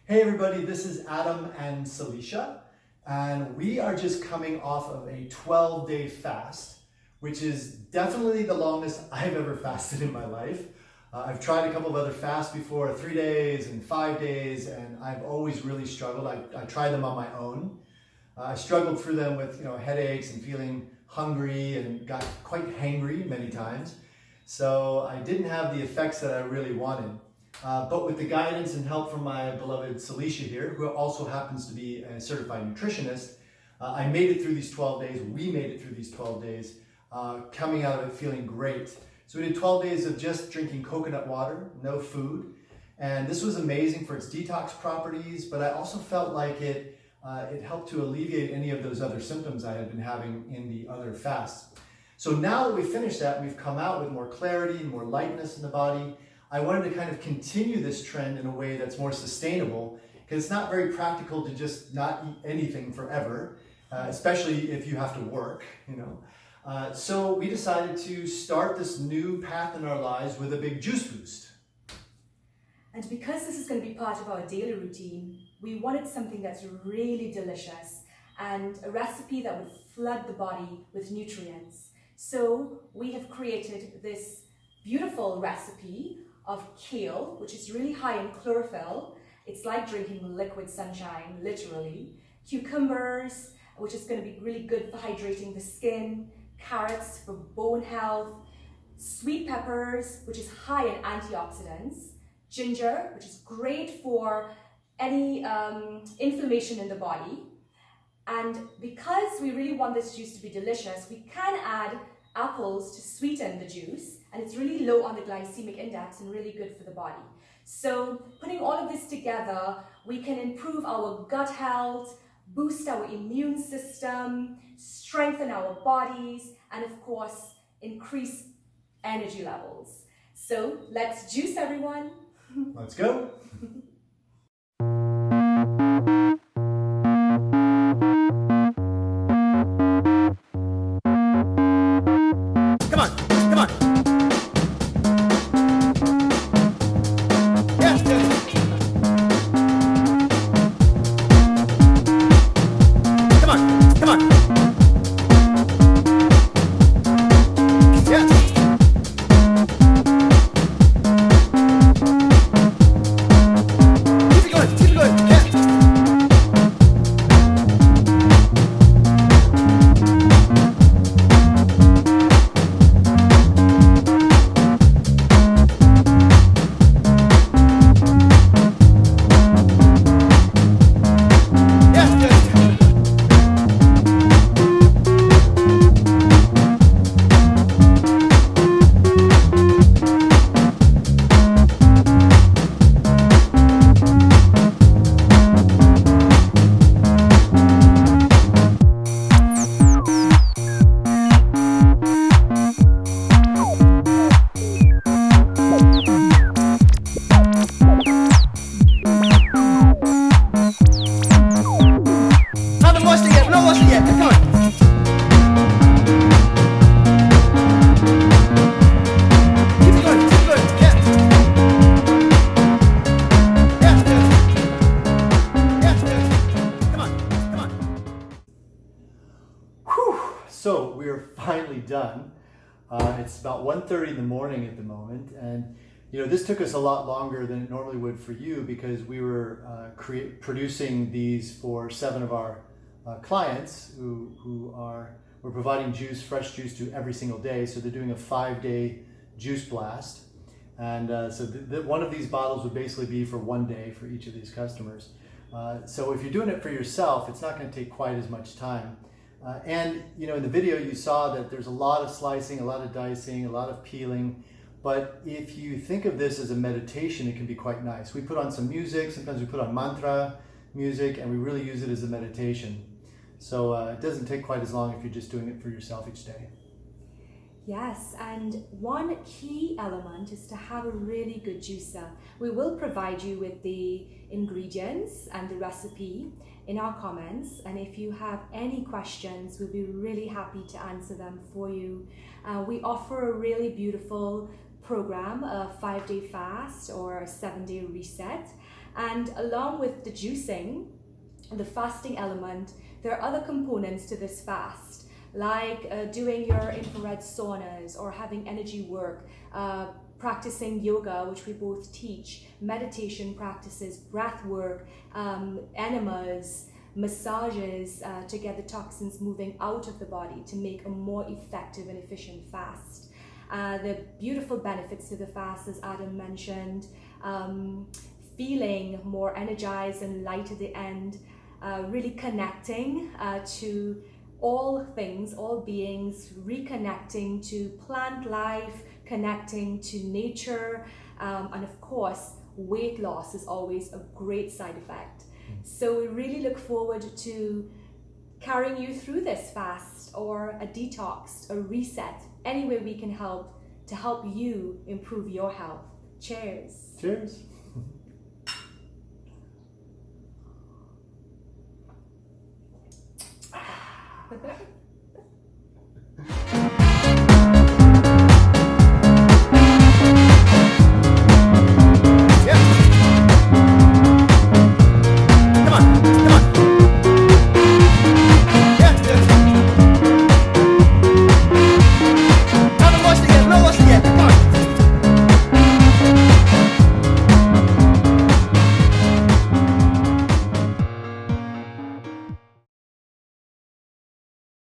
Hey everybody, this is Adam and Salisha, and we are just coming off of a 12-day fast, which is definitely the longest I've ever fasted in my life. I've tried a couple of other fasts before, 3 days and 5 days, and I've always really struggled. I tried them on my own. I struggled through them with headaches and feeling hungry and got quite hangry many times. So I didn't have the effects that I really wanted. But with the guidance and help from my beloved Salisha here, who also happens to be a certified nutritionist, I made it through these 12 days. We made it through these 12 days, coming out of it feeling great. So we did 12 days of just drinking coconut water, no food. And this was amazing for its detox properties, but I also felt like it helped to alleviate any of those other symptoms I had been having in the other fasts. So now that we've finished that, we've come out with more clarity and more lightness in the body. I wanted to kind of continue this trend in a way that's more sustainable, because it's not very practical to just not eat anything forever, especially if you have to work, So we decided to start this new path in our lives with a big juice boost. And because this is going to be part of our daily routine, we wanted something that's really delicious and a recipe that would flood the body with nutrients. So we have created this beautiful recipe of kale, which is really high in chlorophyll. It's like drinking liquid sunshine, literally. Cucumbers, which is going to be really good for hydrating the skin. Carrots for bone health. Sweet peppers, which is high in antioxidants. Ginger, which is great for any inflammation in the body. And because we really want this juice to be delicious, we can add apples to sweeten the juice, and it's really low on the glycemic index and really good for the body. So putting all of this together, we can improve our gut health, boost our immune system, strengthen our bodies, and of course, increase energy levels. So let's juice, everyone. Let's go. Come on. Yes, Come on. Yes. Keep it going. Yeah. So we're finally done. It's about 1:30 in the morning at the moment, and this took us a lot longer than it normally would for you, because we were producing these for 7 of our clients we're providing fresh juice to every single day. So they're doing a 5-day juice blast, and so one of these bottles would basically be for 1 day for each of these customers. So if you're doing it for yourself, it's not going to take quite as much time. And in the video you saw that there's a lot of slicing, a lot of dicing, a lot of peeling. But if you think of this as a meditation, it can be quite nice. We put on some music, sometimes we put on mantra music, and we really use it as a meditation. So it doesn't take quite as long if you're just doing it for yourself each day. Yes, and one key element is to have a really good juicer. We will provide you with the ingredients and the recipe in our comments, and if you have any questions, we'll be really happy to answer them for you. We offer a really beautiful program, a 5-day fast or a 7-day reset, And along with the juicing, the fasting element, there are other components to this fast, like doing your infrared saunas or having energy work, practicing yoga, which we both teach, meditation practices, breath work, enemas, massages to get the toxins moving out of the body to make a more effective and efficient fast. The beautiful benefits to the fast, as Adam mentioned, feeling more energized and light at the end, really connecting to all things, all beings, reconnecting to plant life, connecting to nature, and of course, weight loss is always a great side effect. So we really look forward to carrying you through this fast or a detox, a reset, any way we can help to help you improve your health. Cheers. Cheers.